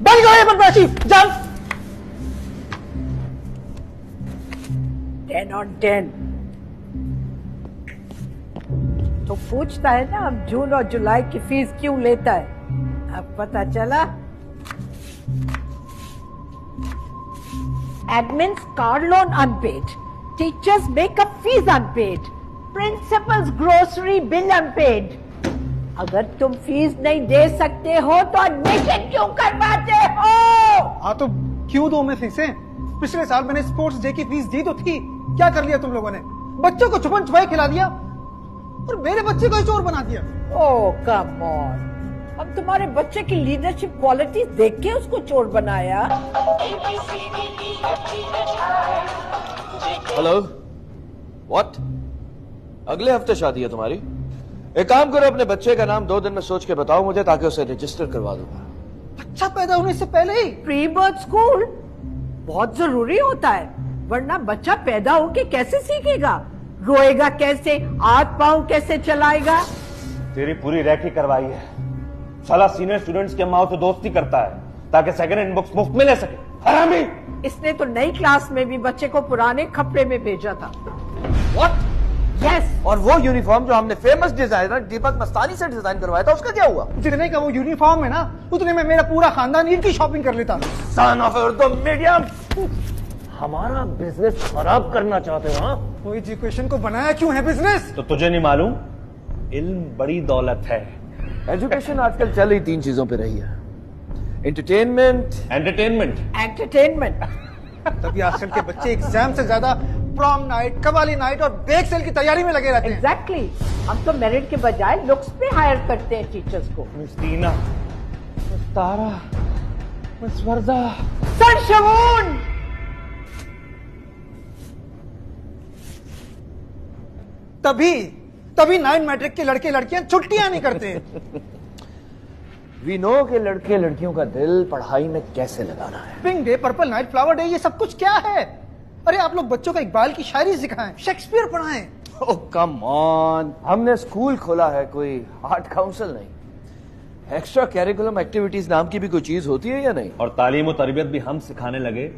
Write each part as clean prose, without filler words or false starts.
बंद करो ये बदमाशी, जंप। 10 on 10। तो पूछता है ना अब जून और जुलाई की फीस क्यों लेता है, अब पता चला। Admin's car loan unpaid, teachers makeup fees unpaid, principal's grocery bill unpaid। अगर तुम फीस नहीं दे सकते हो तो एडमिशन क्यों करवाते हो? हाँ तो क्यों दो मैं फीसें? पिछले साल मैंने स्पोर्ट्स डे की फीस दी तो थी, क्या कर लिया तुम लोगों ने? बच्चों को छुपन छुपाई खिला दिया और मेरे बच्चे को चोर बना दिया। ओह कम ऑन, हम तुम्हारे बच्चे की लीडरशिप क्वालिटी देख के उसको चोर बनाया। Hello, what? अगले हफ्ते शादी है तुम्हारी? एक काम करो, अपने बच्चे का नाम 2 दिन में सोच के बताओ मुझे, ताकि उसे रजिस्टर करवा दूंगा। बच्चा पैदा होने से पहले ही प्री बर्थ स्कूल बहुत जरूरी होता है, वरना बच्चा पैदा होके कैसे सीखेगा, रोएगा कैसे, हाथ पांव कैसे चलाएगा? तेरी पूरी रैकी करवाई है। साला सीनियर स्टूडेंट्स के माँ से दोस्ती करता है ताकि सेकंड हैंड बुक्स मुफ्त में ले सके। हरामी! इसने तो नई क्लास में भी बच्चे को पुराने कपड़े में भेजा था। व्हाट? यस। और वो यूनिफॉर्म जो हमने फेमस डिजाइनर दीपक मस्तानी से डिजाइन करवाया था, उसका क्या हुआ? जितने का वो यूनिफॉर्म है ना, उतने में मेरा पूरा खानदान ईद की शॉपिंग कर लेता। सन ऑफ उर्दू मीडियम, हमारा बिजनेस खराब करना चाहते हो? हाँ? वो एजुकेशन को बनाया क्यों है बिजनेस? तो तुझे नहीं मालूम, इल्म बड़ी दौलत है। एजुकेशन आजकल चल रही 3 चीजों पे रही है, एंटरटेनमेंट, एंटरटेनमेंट। तभी आजकल के बच्चे एग्जाम से ज्यादा प्रॉम नाइट, कवाली नाइट और बेक सेल की तैयारी में लगे रहते हैं। एग्जैक्टली, हम तो मेरिट के बजाय लुक्स पे हायर करते हैं टीचर्स को। मिस टीना, मिस तारा, मिस वर्दा, सर शगुन। तभी 9 मैट्रिक के लड़के लड़कियां छुट्टियां नहीं करते। वी नो के लड़के लड़कियों का दिल पढ़ाई में कैसे लगाना है। Pink day, purple night, flower day, ये सब कुछ क्या है? अरे आप लोग बच्चों को इकबाल की शायरी सिखाएं, शेक्सपियर पढ़ाएं। ओह कम ऑन, हमने स्कूल खोला है, कोई आर्ट काउंसिल नहीं। एक्स्ट्रा कैरिकुलम एक्टिविटीज नाम की भी कोई चीज होती है या नहीं? और तालीम और तरबियत भी हम सिखाने लगे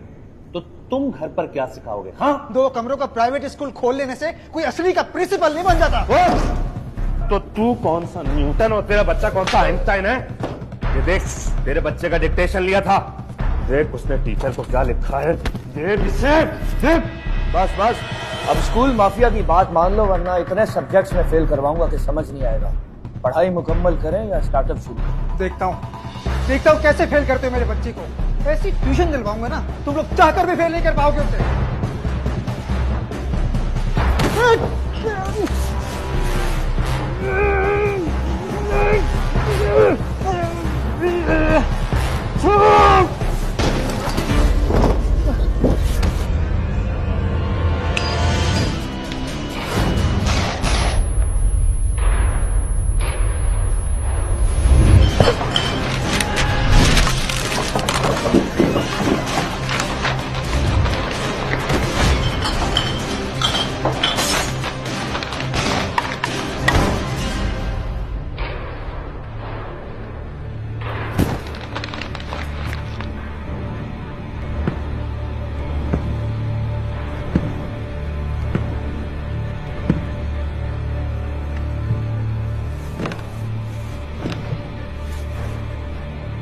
तो तुम घर पर क्या सिखाओगे? हाँ, 2 कमरों का प्राइवेट स्कूल खोल लेने से कोई असली का प्रिंसिपल नहीं बन जाता। तो तू कौन सा न्यूटन और तेरा बच्चा कौन सा आइंस्टाइन है? ये देख, तेरे बच्चे का डिक्टेशन लिया था, देख उसने टीचर को क्या लिखा है, देख इसे, देख। बस बस, अब स्कूल माफिया की बात मान लो, वरना इतने सब्जेक्ट्स में फेल करवाऊंगा कि समझ नहीं आएगा। पढ़ाई मुकम्मल करें या स्टार्टअप शुरू करें? देखता हूँ कैसे फेल करते हो मेरे बच्चे को। ऐसी ट्यूशन दिलवाऊंगा ना, तुम लोग चाहकर भी फेल नहीं कर पाओगे उससे।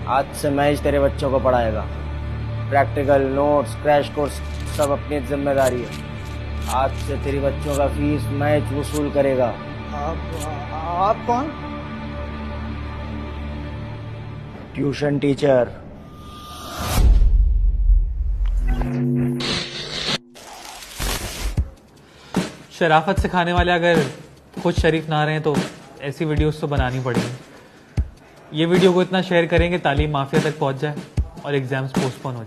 आज से मैच तेरे बच्चों को पढ़ाएगा। प्रैक्टिकल, नोट्स, क्रैश कोर्स सब अपनी जिम्मेदारी है। आज से तेरी बच्चों का फीस मैच वसूल करेगा। आप कौन? Tuition teacher. शराफत सिखाने वाले अगर खुद शरीफ ना रहे तो ऐसी वीडियोस तो बनानी पड़ेगी। ये वीडियो को इतना शेयर करेंगे तालीम माफिया तक पहुंच जाए और एग्जाम्स पोस्टपोन हो जाए।